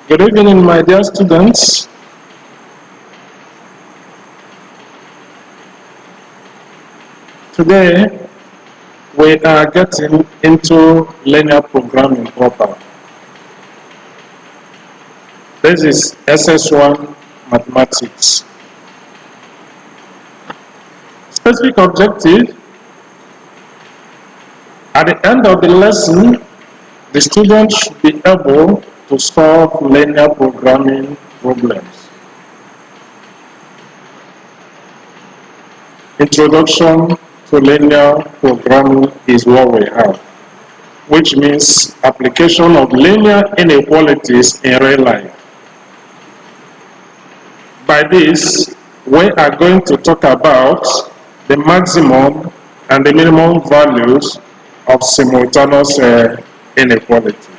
Good evening, my dear students. Today, we are getting into linear programming proper. This is Ss1 Mathematics. Specific objective: at the end of the lesson, the student should be able to solve linear programming problems. Introduction to linear programming is what we have, which means application of linear inequalities in real life. By this, we are going to talk about the maximum and the minimum values of simultaneous inequalities.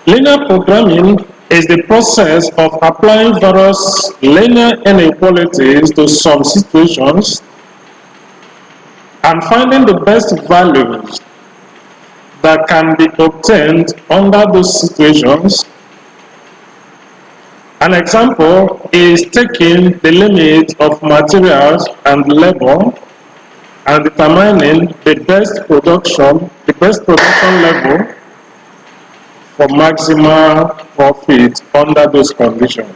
Linear programming is the process of applying various linear inequalities to some situations and finding the best values that can be obtained under those situations. An example is taking the limit of materials and labor and determining the best production level for maximal profit under those conditions.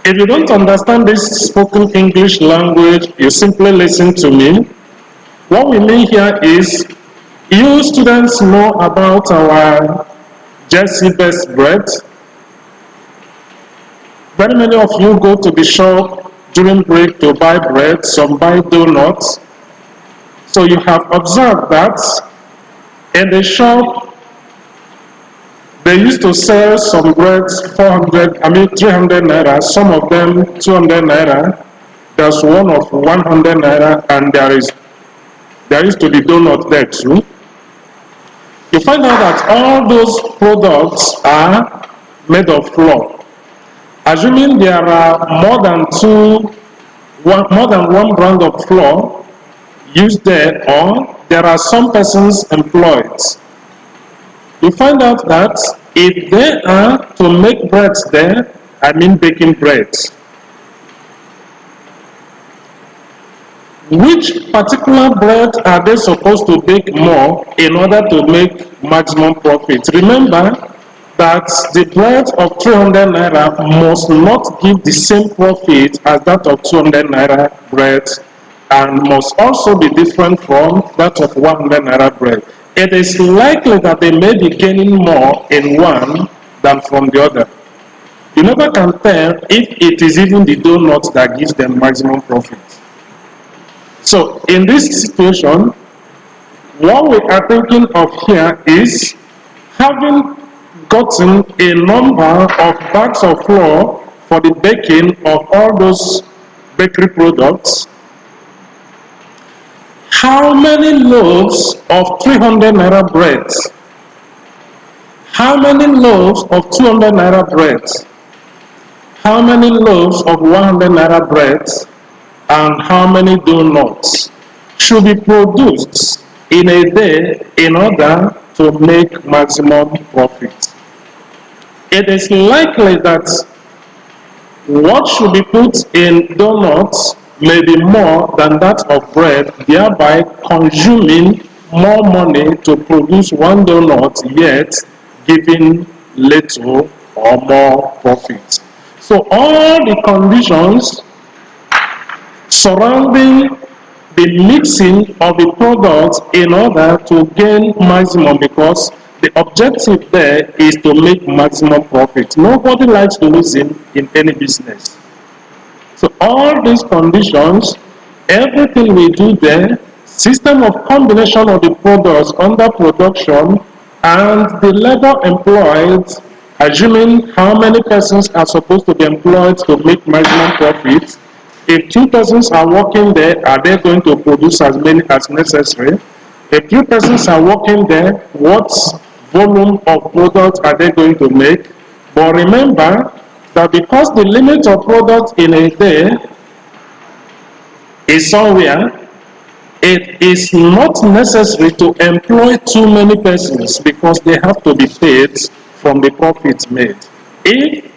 If you don't understand this spoken English language, you simply listen to me. What we mean here is, you students know about our Jersey-based bread. Very many of you go to the shop during break to buy bread, some buy donuts. So you have observed that in the shop, they used to sell some breads 300 naira, some of them 200 naira. There's one of 100 naira, and there used to be donut there too. You find out that all those products are made of flour. Assuming there are more than one brand of flour used there, or there are some persons employed, you find out that if they are to make breads there, baking bread, which particular bread are they supposed to bake more in order to make maximum profit? Remember that the bread of 300 naira must not give the same profit as that of 200 naira bread, and must also be different from that of 100 naira bread. It is likely that they may be gaining more in one than from the other. You never can tell if it is even the donut that gives them maximum profit. So in this situation, what we are thinking of here is, having gotten a number of bags of flour for the baking of all those bakery products, how many loaves of 300 naira bread, how many loaves of 200 naira bread, how many loaves of 100 naira bread, and how many donuts should be produced in a day in order to make maximum profit? It is likely that what should be put in donuts may be more than that of bread, thereby consuming more money to produce one donut, yet giving little or more profit. So all the conditions surrounding the mixing of the products in order to gain maximum, because the objective there is to make maximum profit. Nobody likes losing in any business. So all these conditions, everything we do there, system of combination of the products under production and the labor employed, assuming how many persons are supposed to be employed to make maximum profit. If 2 persons are working there, are they going to produce as many as necessary? If 2 persons are working there, what volume of products are they going to make? But remember that because the limit of products in a day is somewhere, it is not necessary to employ too many persons because they have to be paid from the profits made. If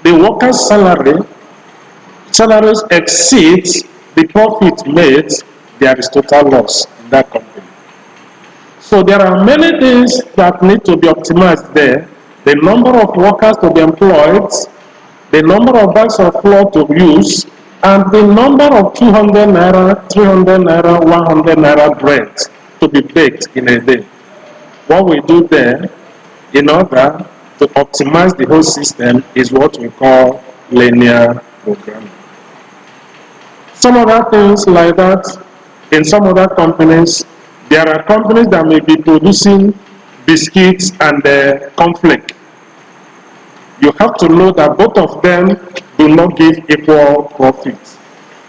the worker's salaries exceeds the profit made, there is total loss in that company. So there are many things that need to be optimized there. The number of workers to be employed, the number of bags of flour to use, and the number of 200 naira, 300 naira, 100 naira bread to be baked in a day. What we do there in order to optimize the whole system is what we call linear programming. Some other things like that, in some other companies, there are companies that may be producing biscuits and cornflakes. You have to know that both of them do not give equal profits.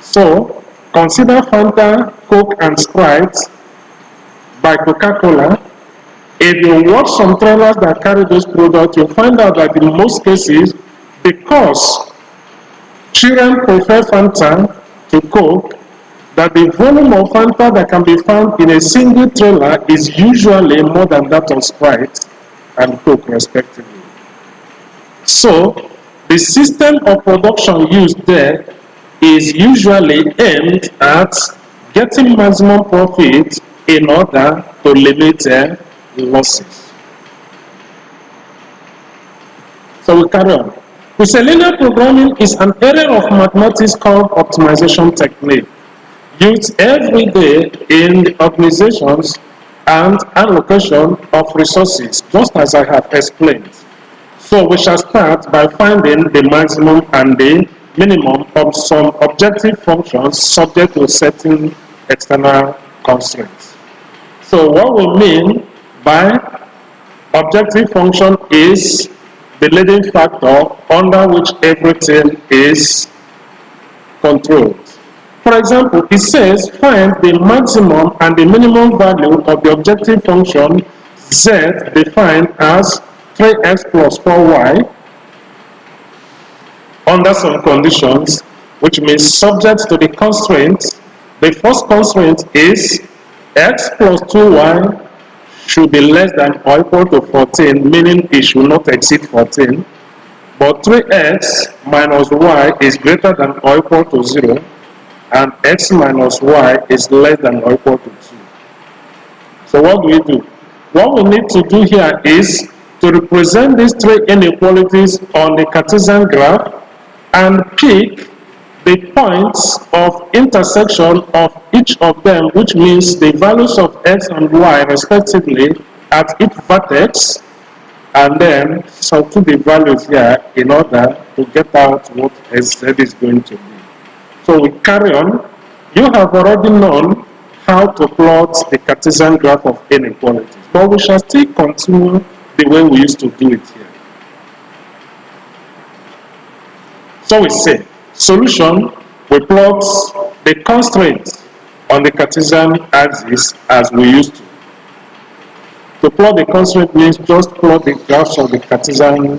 So, consider Fanta, Coke, and Sprite by Coca-Cola. If you watch some trailers that carry those products, you'll find out that in most cases, because children prefer Fanta to Coke, that the volume of Fanta that can be found in a single trailer is usually more than that of Sprite and Coke respectively. So, the system of production used there is usually aimed at getting maximum profit in order to limit losses. So we carry on. We say linear programming is an area of mathematics called optimization technique, used every day in the organizations and allocation of resources, just as I have explained. So we shall start by finding the maximum and the minimum of some objective functions subject to certain external constraints. So what we mean by objective function is the leading factor under which everything is controlled. For example, it says find the maximum and the minimum value of the objective function z defined as 3x plus 4y under some conditions, which means subject to the constraints. The first constraint is x plus 2y should be less than or equal to 14, meaning it should not exceed 14. But 3x minus y is greater than or equal to 0, and x minus y is less than or equal to 2. So what do we do? What we need to do here is to represent these three inequalities on the Cartesian graph and pick the points of intersection of each of them, which means the values of x and y respectively at each vertex, and then substitute the values here in order to get out what z is going to be. So we carry on. You have already known how to plot the Cartesian graph of inequalities, but we shall still continue the way we used to do it here. So we say, solution, we plot the constraints on the Cartesian axis as we used to. To plot the constraint means just plot the graphs of the Cartesian,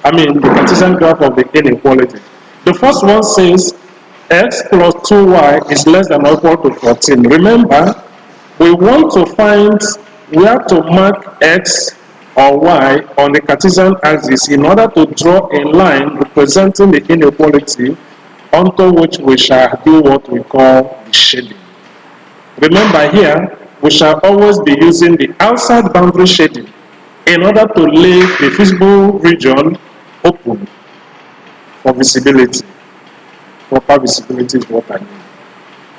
the Cartesian graph of the inequality. The first one says x plus 2y is less than or equal to 14. Remember, we want to find where to mark x or y on the Cartesian axis in order to draw a line representing the inequality onto which we shall do what we call the shading. Remember here, we shall always be using the outside boundary shading in order to leave the visible region open for visibility. Proper visibility is what I mean.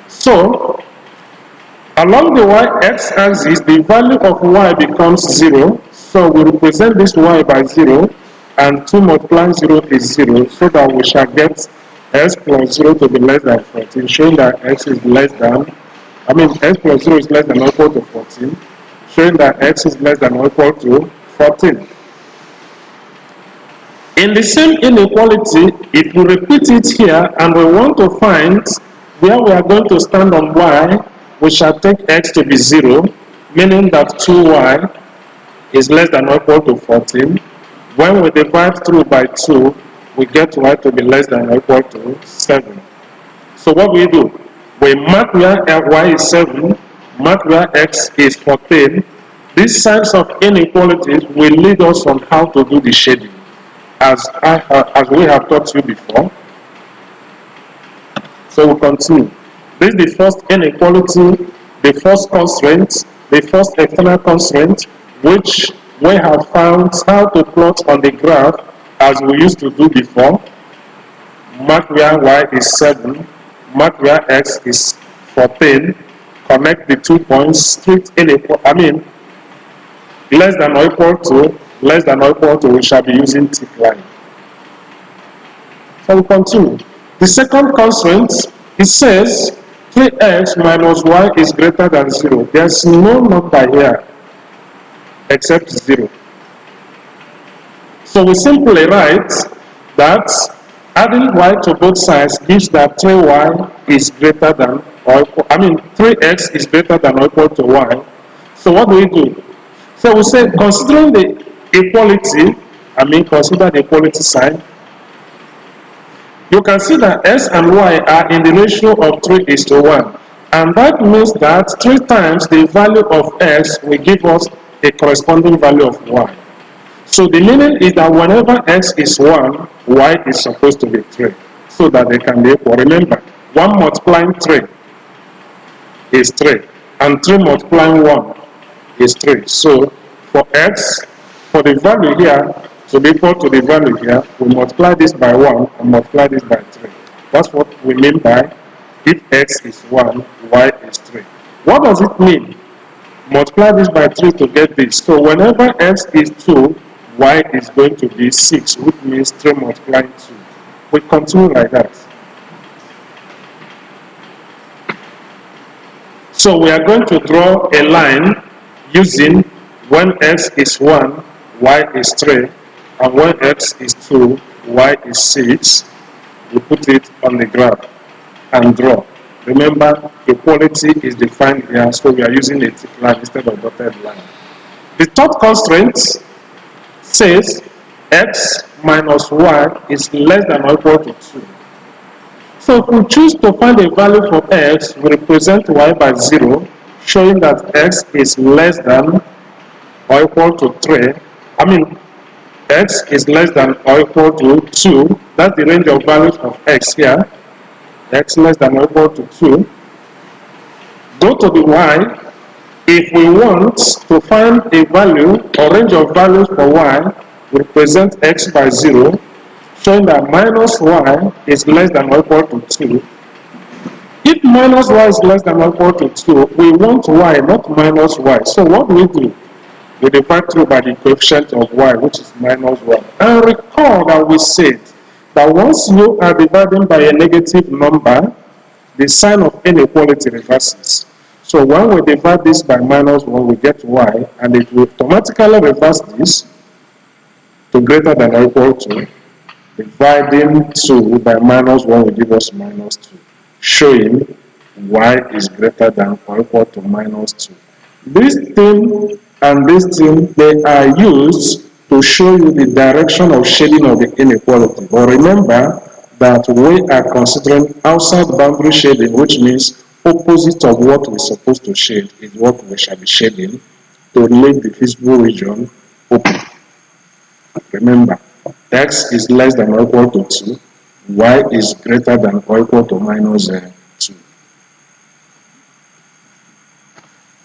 So, along the y-x-axis, the value of y becomes 0. So we represent this y by 0, and 2 multiplying 0 is 0, so that we shall get x plus 0 to be less than 14, showing that x is less than, x plus 0 is less than or equal to 14, showing that x is less than or equal to 14. In the same inequality, if we repeat it here and we want to find where we are going to stand on y, we shall take x to be 0, meaning that 2y is less than or equal to 14. When we divide through by 2, we get y to be less than or equal to 7. So what do we do? We mark where y is 7, mark where x is 14. These signs of inequalities will lead us on how to do the shading, as we have taught you before. So we continue. This is the first inequality, the first constraint, the first external constraint, which we have found how to plot on the graph as we used to do before. Mark where y is 7, mark where x is 14, connect the 2 points, strict inequality, less than or equal to, less than or equal to, we shall be using tick line. So we continue. The second constraint, it says 3x minus y is greater than 0. There's no number here except 0. So we simply write that adding y to both sides gives that 3y is greater than or equal, 3x is greater than or equal to y. So what do we do? So we say considering the equality, consider the equality sign. You can see that x and y are in the ratio of 3:1. And that means that 3 times the value of x will give us a corresponding value of y. So the meaning is that whenever x is 1, y is supposed to be 3. So that they can be equal. Remember, 1 multiplying 3 is 3. And 3 multiplying 1 is 3. So for x, for the value here to be equal to the value here, we multiply this by 1 and multiply this by 3. That's what we mean by if x is 1, y is 3. What does it mean? Multiply this by 3 to get this. So whenever x is 2, y is going to be 6, which means 3 multiplying 2. We continue like that. So we are going to draw a line using when x is 1, y is 3, and when x is 2, y is 6. We put it on the graph and draw. Remember, equality is defined here, so we are using a tick line instead of dotted line. The third constraint says x minus y is less than or equal to 2. So if we choose to find a value for x, we represent y by 0, showing that x is less than or equal to 3. X is less than or equal to 2. That's the range of values of x here. X less than or equal to 2. Go to the y. If we want to find a value or range of values for y, we represent x by 0, showing that minus y is less than or equal to 2. If minus y is less than or equal to 2, we want y, not minus y. So what do we do? We divide through by the coefficient of y, which is minus 1. And recall that we said that once you are dividing by a negative number, the sign of inequality reverses. So when we divide this by minus 1, we get y, and it will automatically reverse this to greater than or equal to. Dividing 2 by minus 1 will give us minus 2, showing y is greater than or equal to minus 2. This thing and this thing, they are used to show you the direction of shading of the inequality. But remember that we are considering outside boundary shading, which means opposite of what we're supposed to shade is what we shall be shading to leave the visible region open. Remember, x is less than or equal to 2, y is greater than or equal to minus 2.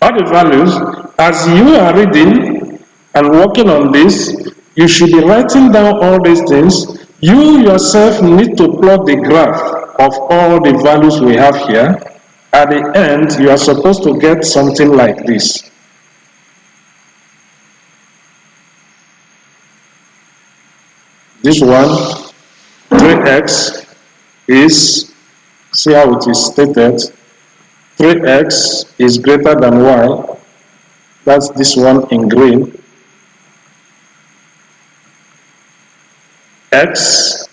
All the values, as you are reading and working on this, you should be writing down all these things. You yourself need to plot the graph of all the values we have here. At the end, you are supposed to get something like this. This one, 3x is, see how it is stated, 3x is greater than y. That's this one in green. X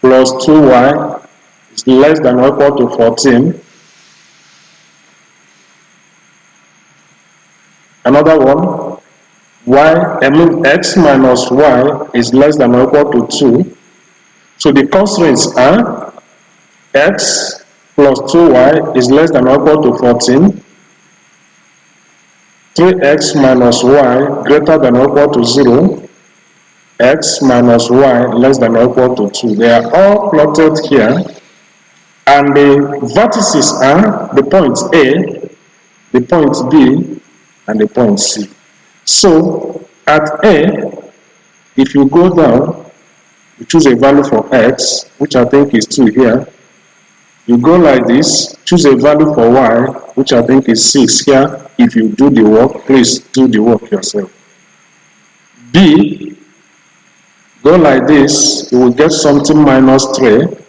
plus 2y is less than or equal to 14. Another one, x minus y is less than or equal to 2. So the constraints are x plus 2y is less than or equal to 14. 3x minus y greater than or equal to 0. X minus y less than or equal to 2. They are all plotted here. And the vertices are the points A, the point B, and the point C. So at A, if you go down, you choose a value for x, which I think is 2 here. You go like this, choose a value for y, which I think is 6 here. If you do the work, please do the work yourself. B, go like this, you will get something minus 3.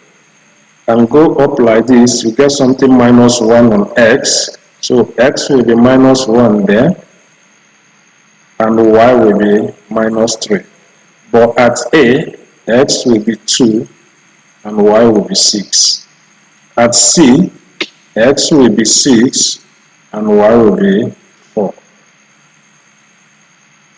And go up like this, you get something minus 1 on x. So x will be minus 1 there, and y will be minus 3. But at A, x will be 2, and y will be 6. At C, x will be 6, and y will be 4.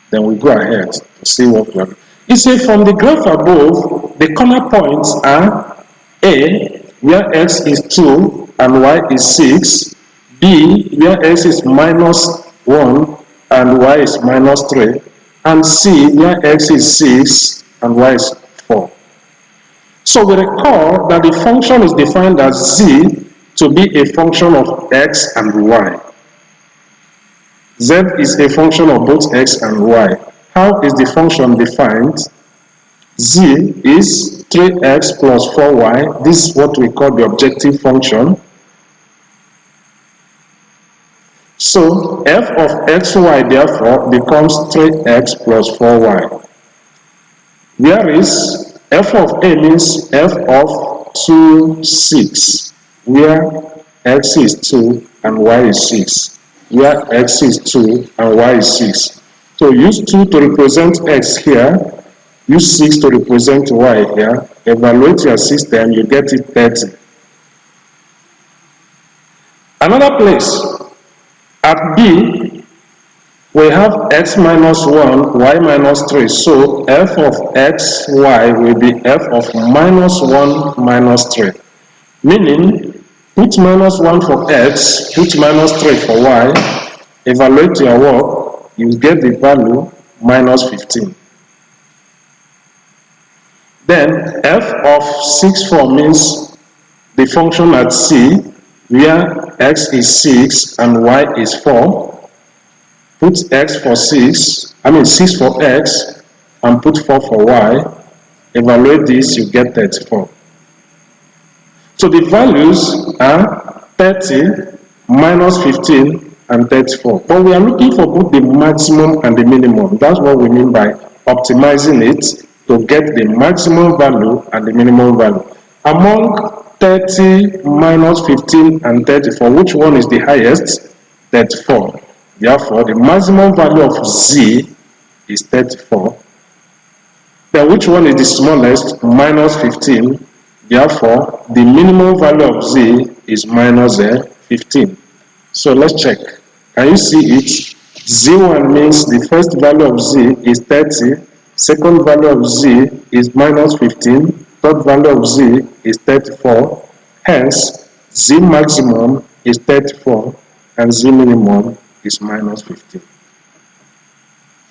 Then we go ahead to see what we have. You see, from the graph above, the corner points are A, where x is 2 and y is 6, B, where x is minus 1 and y is minus 3, and C, where x is 6 and y is 4. So we recall that the function is defined as z to be a function of x and y. Z is a function of both x and y. How is the function defined? Z is 3x plus 4y. This is what we call the objective function. So f of xy therefore becomes 3x plus 4y. Whereas f of a means f of 2, 6, where x is 2 and y is 6. Where x is 2 and y is 6. So use 2 to represent x here. Use 6 to represent y here. Evaluate your system, you get it 30. Another place, at B, we have x minus 1, y minus 3. So f of xy will be f of minus 1 minus 3. Meaning, put minus 1 for x, put minus 3 for y, evaluate your work, you get the value minus 15. Then f of 6, 4 means the function at C, where x is 6 and y is 4. Put x for 6 for x, and put 4 for y. Evaluate this, you get 34. So the values are 30, minus 15, and 34. But we are looking for both the maximum and the minimum. That's what we mean by optimizing it to get the maximum value and the minimum value. Among 30, minus 15, and 34, which one is the highest? 34. Therefore, the maximum value of z is 34. Then which one is the smallest? Minus 15. Therefore, the minimum value of z is minus 15. So let's check. Can you see it? Z1 means the first value of z is 30. Second value of z is minus 15. Third value of z is 34. Hence, z maximum is 34 and z minimum is minus 15.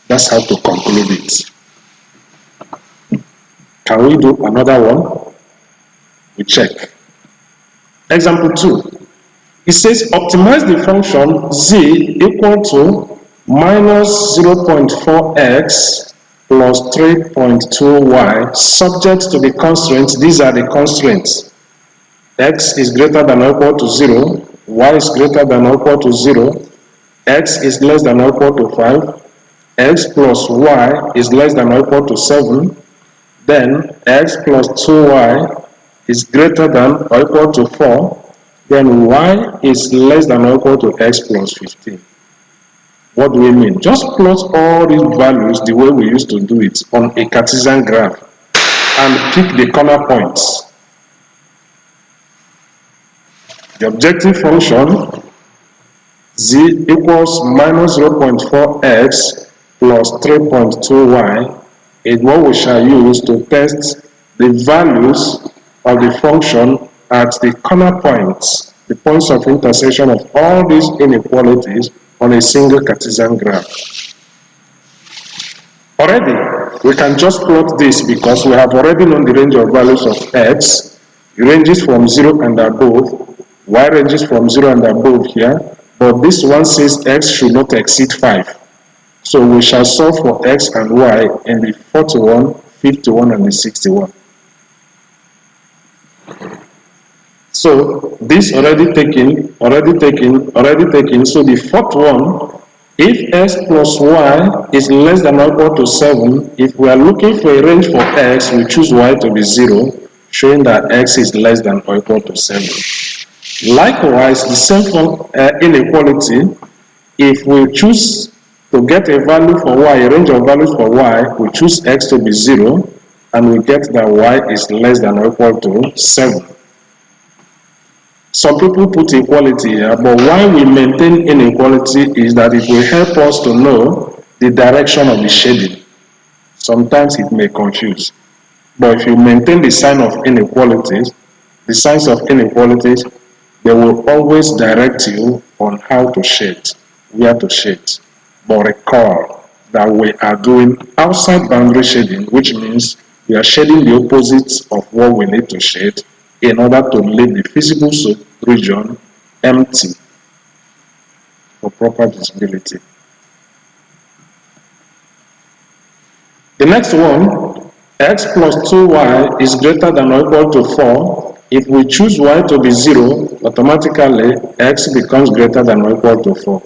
That's how to conclude it. Can we do another one? We check. Example 2. It says optimize the function z equal to minus 0.4x plus 3.2y subject to the constraints. These are the constraints. X is greater than or equal to 0, y is greater than or equal to 0, x is less than or equal to 5, x plus y is less than or equal to 7, then x plus 2y is greater than or equal to 4, then y is less than or equal to x plus 15. What do we mean? Just plot all these values the way we used to do it on a Cartesian graph and pick the corner points. The objective function z equals minus 0.4x plus 3.2y is what we shall use to test the values of the function at the corner points, the points of intersection of all these inequalities on a single Cartesian graph. Already, we can just plot this because we have already known the range of values of x. It ranges from 0 and above, y ranges from 0 and above here, but this one says x should not exceed 5. So we shall solve for x and y in the 41, 51, and the 61. So this already taken. So the fourth one, if x plus y is less than or equal to 7, if we are looking for a range for x, we choose y to be 0, showing that x is less than or equal to 7. Likewise, the same for inequality, if we choose to get a value for y, a range of values for y, we choose x to be 0, and we get that y is less than or equal to 7. Some people put equality here, but why we maintain inequality is that it will help us to know the direction of the shading. Sometimes it may confuse. But if you maintain the sign of inequalities, the signs of inequalities, they will always direct you on how to shade, where to shade. But recall that we are doing outside boundary shading, which means we are shading the opposite of what we need to shade in order to leave the visible region empty for proper visibility. The next one, x plus 2y is greater than or equal to 4. If we choose y to be 0, automatically x becomes greater than or equal to 4.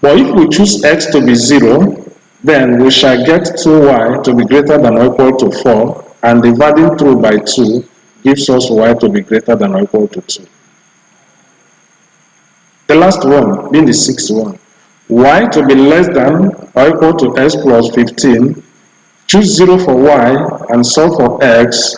But if we choose x to be 0, then we shall get 2y to be greater than or equal to 4, and dividing through by 2 gives us y to be greater than or equal to 2. The last one, being the sixth one, y to be less than or equal to x plus 15, choose 0 for y and solve for x,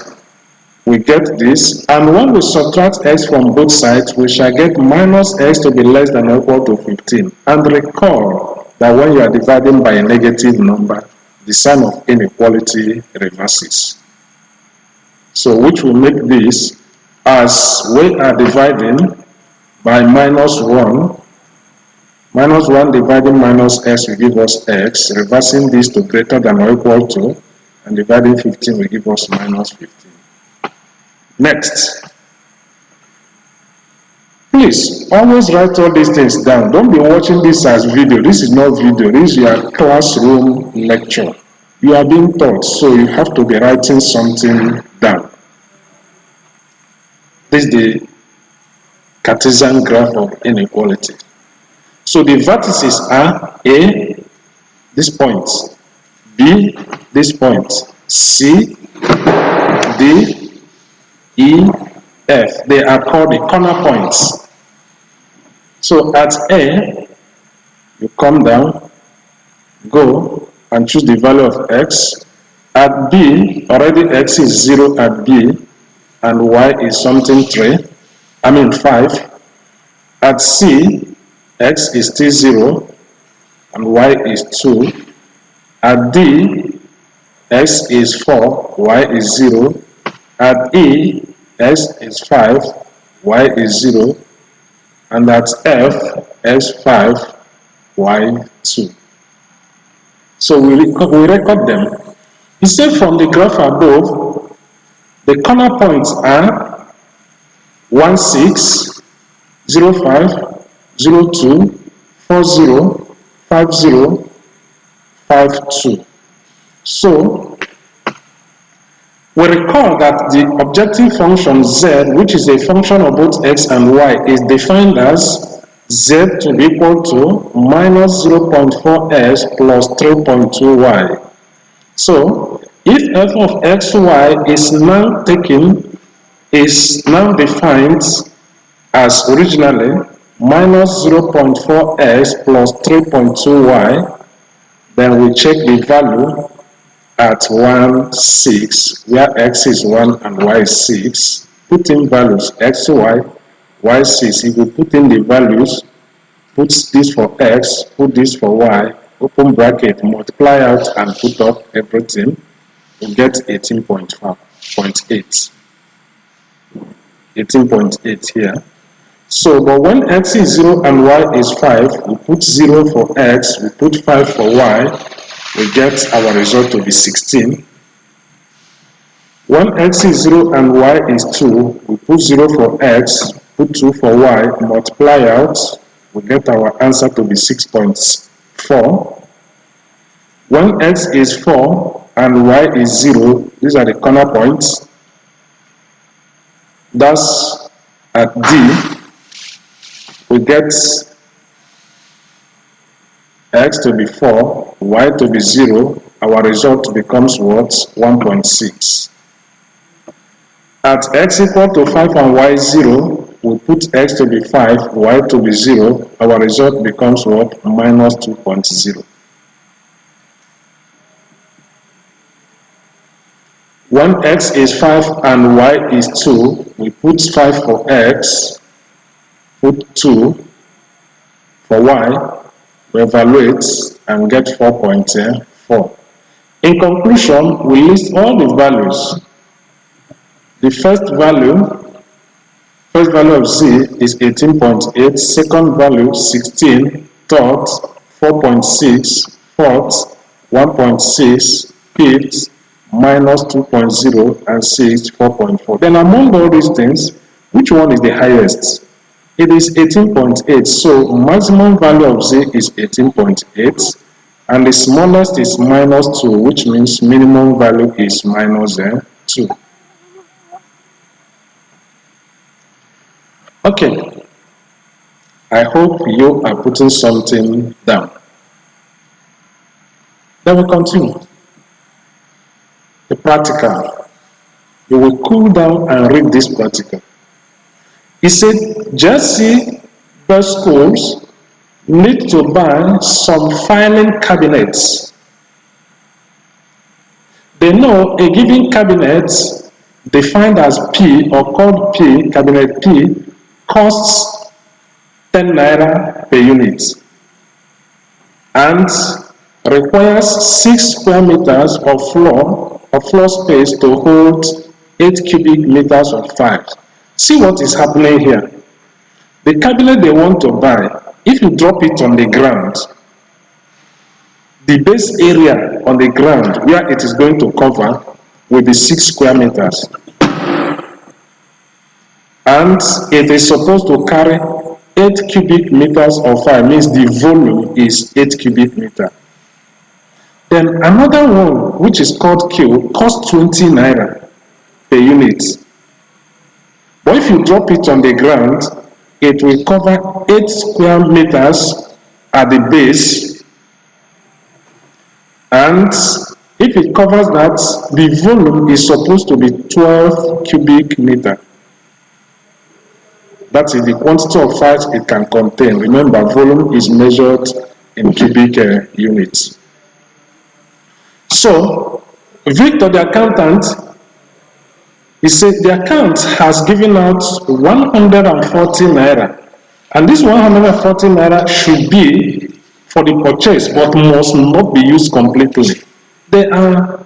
we get this, and when we subtract x from both sides, we shall get minus x to be less than or equal to 15. And recall that when you are dividing by a negative number, the sign of inequality reverses. So which will make this, as we are dividing by minus 1, minus 1 dividing minus x will give us x, reversing this to greater than or equal to, and dividing 15 will give us minus 15. Next, please always write all these things down. Don't be watching this as video. This is not video, this is your classroom lecture. You are being taught, so you have to be writing something down. This is the Cartesian graph of inequality. So the vertices are A, this point, B, this point, C, D, E, F. They are called the corner points. So at A, you come down, go, and choose the value of x. At B, already x is 0 at B, and y is something 5. At C, x is still 0, and y is 2. At D, x is 4, y is 0. At E, x is 5, y is 0. And at F, x 5, y 2. So we record them. You see from the graph above, the corner points are 1, 6, 0, 5, 0, 2, 4, 0, 5, 0, 5, 2. So we recall that the objective function z, which is a function of both x and y, is defined as z to be equal to minus 0.4s plus 3.2y. So if f of xy is now defined as originally minus 0.4s plus 3.2y, then we check the value at 1, 6, where x is 1 and y is 6. Put in values x, y 6. If we put in the values, put this for x, put this for y, open bracket, multiply out and put up everything, we get 18.8. 18.8 here. So, but when x is 0 and y is 5, we put 0 for x, we put 5 for y, we get our result to be 16. When x is 0 and y is 2, we put 0 for x, put 2 for y, multiply out, we get our answer to be 6.4. When x is 4 and y is 0, these are the corner points. That's at D. We get x to be 4, y to be 0. Our result becomes what? 1.6. At x equal to 5 and y 0, we put x to be 5, y to be 0. Our result becomes what? Minus 2.0. When x is 5 and y is 2, we put 5 for x, put 2 for y, we evaluate and get 4.4. In conclusion, we list all the values. The first value of Z is 18.8, second value 16, third 4.6, fourth 1.6, fifth minus 2.0, and sixth 4.4. Then among all these things, which one is the highest? It is 18.8, so maximum value of Z is 18.8, and the smallest is minus 2, which means minimum value is minus 2. Okay, I hope you are putting something down. Then we continue. The practical. You will cool down and read this practical. He said, Jesse best schools need to buy some filing cabinets. They know a given cabinet defined as P or called P, cabinet P, costs 10 naira per unit and requires 6 square meters of floor space to hold 8 cubic meters of file. See what is happening here. The cabinet they want to buy, if you drop it on the ground, the base area on the ground where it is going to cover will be 6 square meters. And it is supposed to carry 8 cubic meters of file, means the volume is 8 cubic meters. Then another one, which is called Q, costs 20 naira per unit. But if you drop it on the ground, it will cover 8 square meters at the base. And if it covers that, the volume is supposed to be 12 cubic meters. That is the quantity of files it can contain. Remember, volume is measured in cubic units. So, Victor, the accountant, he said the account has given out 140 naira. And this 140 naira should be for the purchase, but must not be used completely. They are,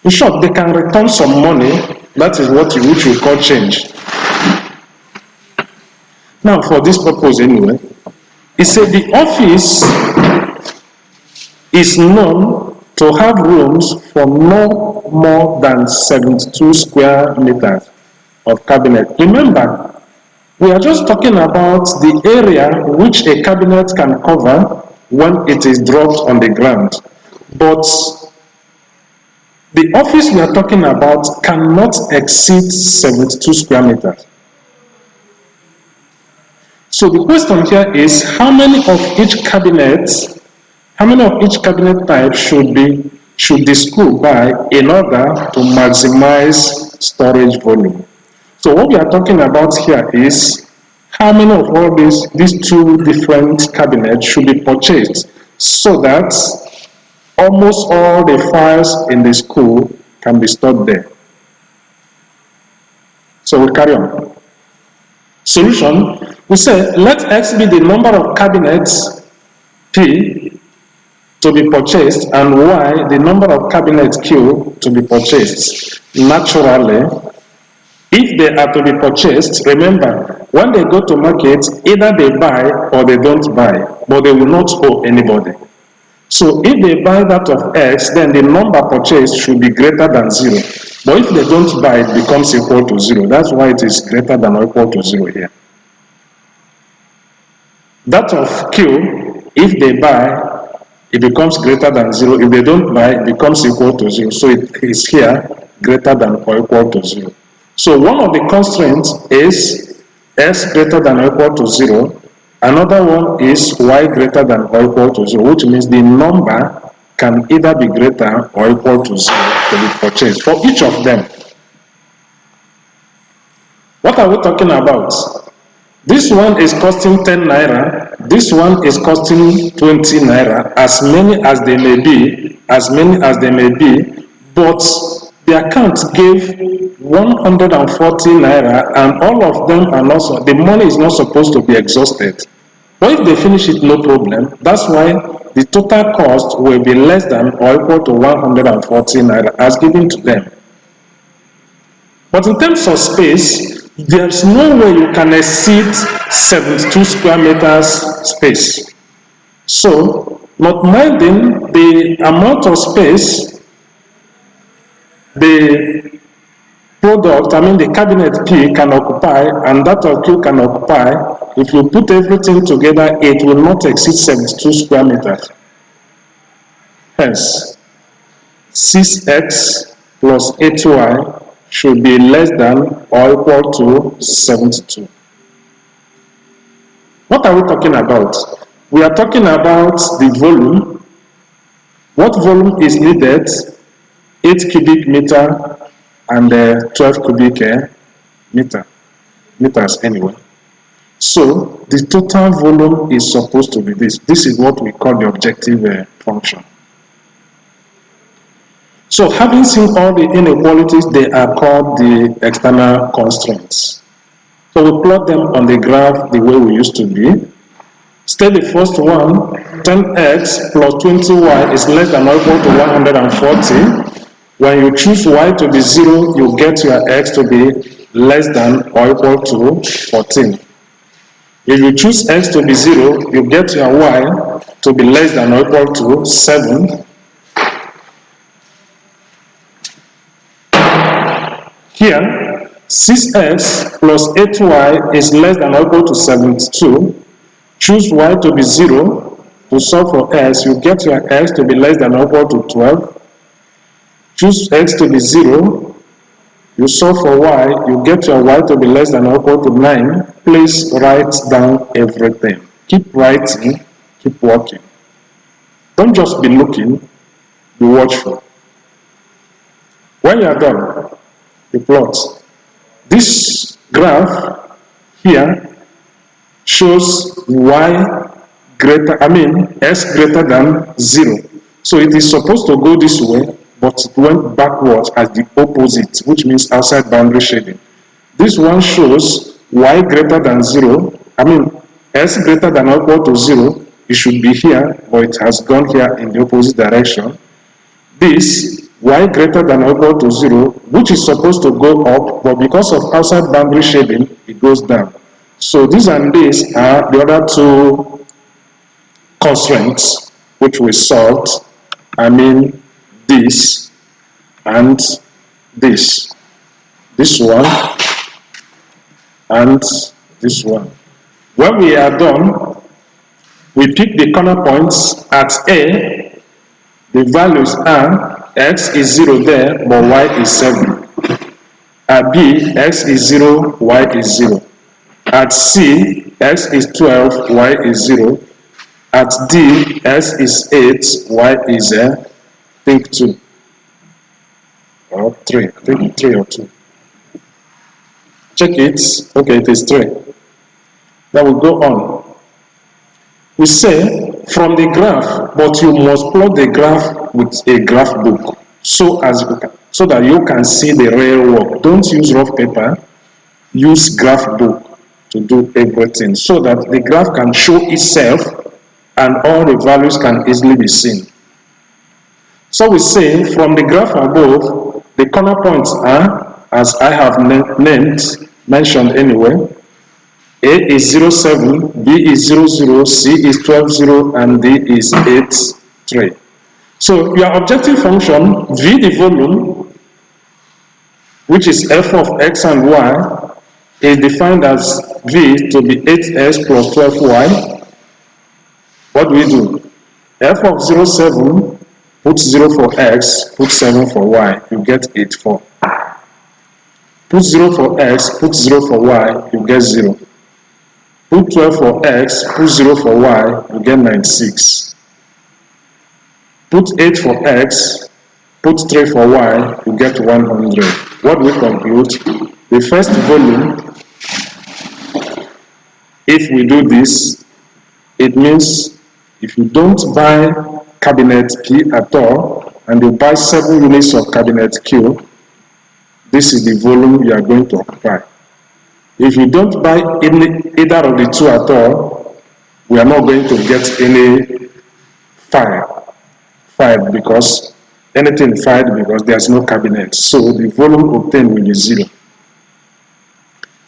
in short, they can return some money. That is what which we call change. Now, for this purpose anyway, he said the office is known to have rooms for no more than 72 square meters of cabinet. Remember, we are just talking about the area which a cabinet can cover when it is dropped on the ground. But the office we are talking about cannot exceed 72 square meters. So the question here is, how many of each cabinet type should the school buy in order to maximize storage volume? So what we are talking about here is how many of all these two different cabinets should be purchased so that almost all the files in the school can be stored there. So we carry on. Solution, we say let X be the number of cabinets P to be purchased and Y the number of cabinets Q to be purchased. Naturally, If they are to be purchased, remember, when they go to market, either they buy or they don't buy, but they will not owe anybody. So if they buy that of X, then the number purchased should be greater than 0. But if they don't buy, it becomes equal to 0. That's why it is greater than or equal to 0 here. That of Q, if they buy, it becomes greater than 0. If they don't buy, it becomes equal to 0. So it is here greater than or equal to 0. So one of the constraints is S greater than or equal to 0. Another one is Y greater than or equal to 0, which means the number can either be greater or equal to 0 to be purchased for each of them. What are we talking about? This one is costing 10 naira, this one is costing 20 naira, as many as they may be, but the account gave 140 naira and all of them are not, the money is not supposed to be exhausted. But if they finish it, no problem. That's why the total cost will be less than or equal to 140 naira as given to them. But in terms of space, there's no way you can exceed 72 square meters space. So, not minding the amount of space the product, the cabinet P can occupy and that of Q can occupy, if you put everything together, it will not exceed 72 square meters. Hence, 6x plus 8y should be less than or equal to 72. What are we talking about? We are talking about the volume. What volume is needed? 8 cubic meter and 12 cubic meters anyway. So the total volume is supposed to be this. This is what we call the objective function. So having seen all the inequalities, they are called the external constraints. So we plot them on the graph the way we used to be. State the first one, 10x plus 20y is less than or equal to 140. When you choose y to be 0, you get your x to be less than or equal to 14. If you choose x to be 0, you get your y to be less than or equal to 7. Here, 6x plus 8y is less than or equal to 72. Choose y to be 0. To solve for x, you get your x to be less than or equal to 12. Choose x to be 0. You solve for y, you get your y to be less than or equal to 9. Please write down everything. Keep writing, keep working. Don't just be looking, be watchful. When you are done, you plot. This graph here shows y greater, s greater than 0. So it is supposed to go this way, but it went backwards as the opposite, which means outside boundary shading. This one shows y greater than 0, s greater than or equal to 0, it should be here, but it has gone here in the opposite direction. This y greater than or equal to 0, which is supposed to go up, but because of outside boundary shading, it goes down. So these and these are the other two constraints which we solved. This and this. This one and this one. When we are done, we pick the corner points at A. The values are x is 0 there, but y is 7. At B, x is 0, y is 0. At C, x is 12, y is 0. At D, x is 8, y is 2 or 3. I think 3 or 2. Check it. Okay, it is 3. Now we go on. We say from the graph, but you must plot the graph with a graph book so that you can see the real work. Don't use rough paper. Use graph book to do everything so that the graph can show itself and all the values can easily be seen. So we say from the graph above, the corner points are as I have mentioned anyway. A is 0, 7, B is 0, 0, C is 12, 0, and D is 8, 3. So your objective function, V the volume, which is f of x and y, is defined as V to be 8x plus 12y. What do we do? F of 0, 7, put 0 for x, put 7 for y, you get 8, 4. Put 0 for x, put 0 for y, you get 0. Put 12 for x, put 0 for y, you get 96. Put 8 for x, put 3 for y, you get 100. What we conclude? The first volume, if we do this, it means if you don't buy cabinet P at all, and you buy 7 units of cabinet Q, this is the volume you are going to occupy. If you don't buy either of the two at all, we are not going to get any 5 because anything 5 because there's no cabinet. So the volume obtained will be 0.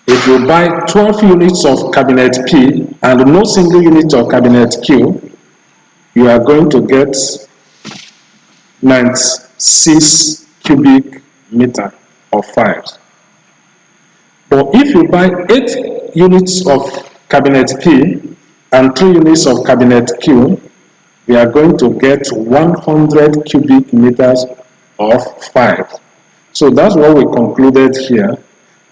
If you buy 12 units of cabinet P and no single unit of cabinet Q, you are going to get 96 cubic meter of 5. But if you buy 8 units of cabinet P and 3 units of cabinet Q, we are going to get 100 cubic meters of 5. So that's what we concluded here.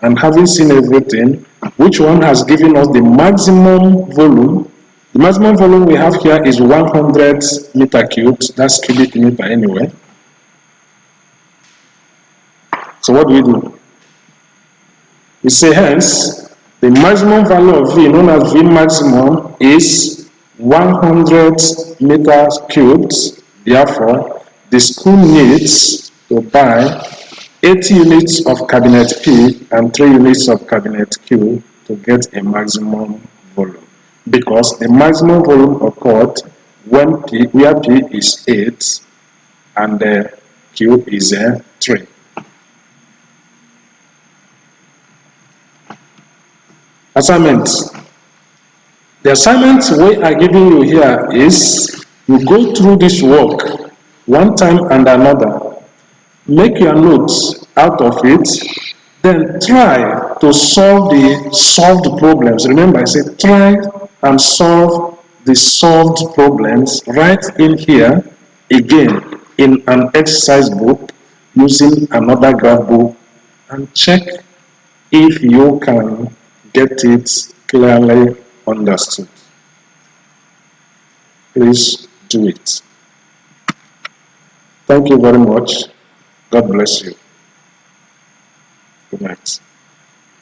And having seen everything, which one has given us the maximum volume? The maximum volume we have here is 100 meter cubed. That's cubic meter anyway. So what do we do? We say hence, the maximum value of V, known as V maximum, is 100 meters cubed. Therefore, the school needs to buy 80 units of cabinet P and 3 units of cabinet Q to get a maximum volume. Because the maximum volume occurred when where P is 8 and Q is 3. Assignment. The assignment we are giving you here is you go through this work one time and another. Make your notes out of it, then try to solve the solved problems. Remember, I said try and solve the solved problems right in here again in an exercise book using another graph book, and check if you can get it clearly understood. Please do it. Thank you very much. God bless you. Good night.